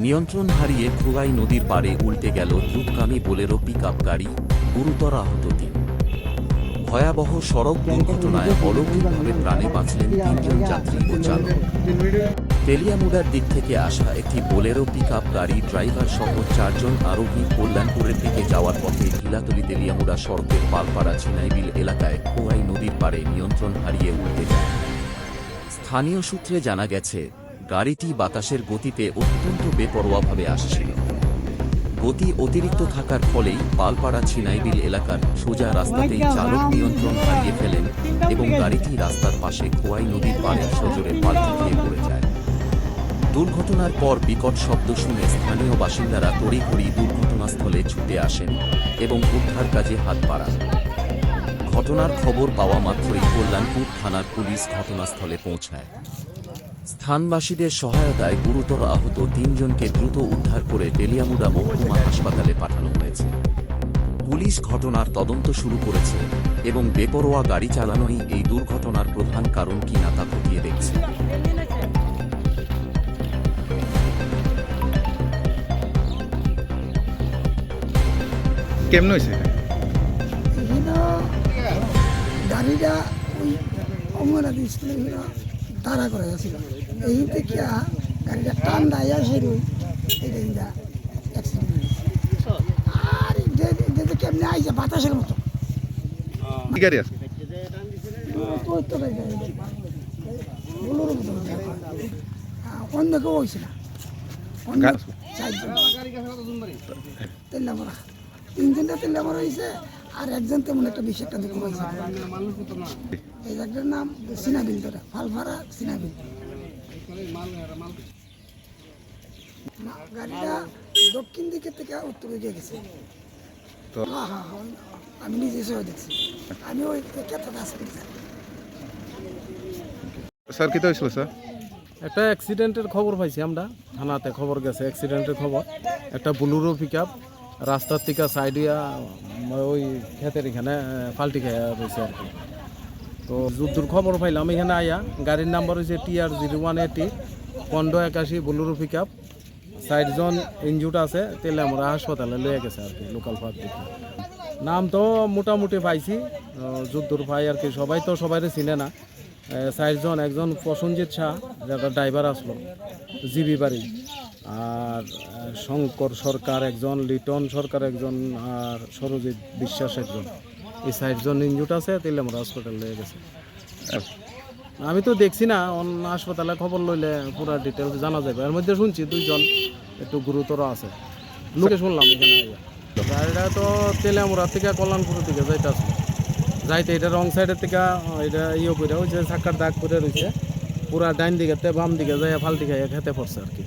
নিয়ন্ত্রণ হারিয়ে খোয়াই নদীর পাড়ে উল্টে গেল দ্রুতগামী বোলেরো পিকআপ গাড়ি, গুরুতর আহত ৩। ভয়াবহ সড়ক দুর্ঘটনায় অলৌকিকভাবে প্রাণে বাঁচলেন ৩ জন যাত্রী ও চালক। তেলিয়ামুড়ার দিক থেকে আসা একটি বোলেরো পিকআপ গাড়ি ড্রাইভার সহ ৪ জন আরোহী কল্যাণপুরের দিকে যাওয়ার পথে ঢিলাতলি তেলিয়ামুড়া সড়কের পালপাড়া চিনাইবিল এলাকায় খোয়াই নদীর পাড়ে নিয়ন্ত্রণ হারিয়ে উল্টে যায়। স্থানীয় সূত্রে জানা গেছে, গাড়িটি বাতাসের গতিতে অত্যন্ত বেপরোয়াভাবে আসছিল। গতি অতিরিক্ত থাকার ফলেই পালপাড়া ছিনাইবিল এলাকার সোজা রাস্তাতেই চালক নিয়ন্ত্রণ হারিয়ে ফেলেন এবং গাড়িটি রাস্তার পাশে খোয়াই নদীর পাড়ের সজোরে পাল্টে খেয়ে পড়ে যায়। দুর্ঘটনার পর বিকট শব্দ শুনে স্থানীয় বাসিন্দারা তড়িঘড়ি দুর্ঘটনাস্থলে ছুটে আসেন এবং উদ্ধার কাজে হাত বাড়ান। ঘটনার খবর পাওয়া মাত্রই কল্যাণপুর থানার পুলিশ ঘটনাস্থলে পৌঁছায়। স্থানবাসীদের সহায়তায় গুরুতর আহত ৩ জনকে দ্রুত উদ্ধার করে তেলিয়ামুড়া মহকুমা হাসপাতালে পাঠানো হয়েছে। পুলিশ ঘটনার তদন্ত শুরু করেছে এবং বেপরোয়া গাড়ি চালানোই এই দুর্ঘটনার প্রধান কারণ কিনা তা খতিয়ে দেখছে। কেমন হয়েছে গাড়িটা ওই অঙ্গনাদি স্কুলে তাড়া করে গেছিল, এই থেকে গাড়িটা টান দেয় সেই এইটা অ্যাক্সিডেন্ট হয়েছে। আর কেমনি আইছে বাতাসের মতো কি গাড়ি আছে? অন্য কেউ হয়েছে না, অন্য 4 জন তেল্লামরা, 3 জনটা তেল্লামরা হয়েছে আর একজন তেমন একটা বেশি একটা দুঃখ হয়েছে। এই জায়গাটার নাম সিনাবিল, তোরা ফালফারা সিনাবিল। গাড়িটা দক্ষিণ দিকের থেকে উত্তর দিকে গেছে। হ্যাঁ, আমি নিজে সহ দেখছি, আমি ওই ক্ষেত্রে আসতে স্যার কি হয়েছিল স্যার? একটা অ্যাক্সিডেন্টের খবর পাইছি আমরা, থানাতে খবর গেছে অ্যাক্সিডেন্টের খবর। একটা বুলুরো পিকআপ রাস্তার থেকে সাইডিয়া ওই ক্ষেতের এখানে ফাল্টি খেয়ে রয়েছে আর কি। তো যুদ্ধর খবর পাইলাম এখানে আয়া। গাড়ির নাম্বার হচ্ছে TR 0180 1581 বুলুরো পিকআপ। 60 জন ইনজুর্ড আছে, তেলিয়ামুড়া হাসপাতালে লয়ে গেছে আর কি লোকাল ফার্ট থেকে। নাম তো মোটামুটি পাইছি, যুদ্ধর ভাই আর কি, সবাই তো সবাইরে চিনে না। 60 জন, একজন প্রসঞ্জিৎ শাহ যারা ড্রাইভার আসলো জিবি বাড়ি, আর শঙ্কর সরকার একজন, লিটন সরকার একজন, আর সরজিৎ বিশ্বাস একজন। এই 60 জন ইনজুর্ড আছে, তেলিয়ামুড়া হসপিটালে লয়ে গেছে। আমি তো দেখছি না, অন্য হাসপাতালে খবর লইলে পুরো ডিটেলস জানা যাবে। এর মধ্যে শুনছি 2 জন একটু গুরুতর আছে, লোকে শুনলাম এখানে আইয়া। গাড়িটা তো তেলিয়ামুড়া থেকে কল্যাণপুরের দিকে যাইতে এটা রং সাইডের থেকে এটা করে ওই যে চাক্কার দাগ করে রয়েছে, পুরা ডাইন দিকে বাম দিকে যাই ফাল্টি খাইয়া খেতে পড়ছে আর কি।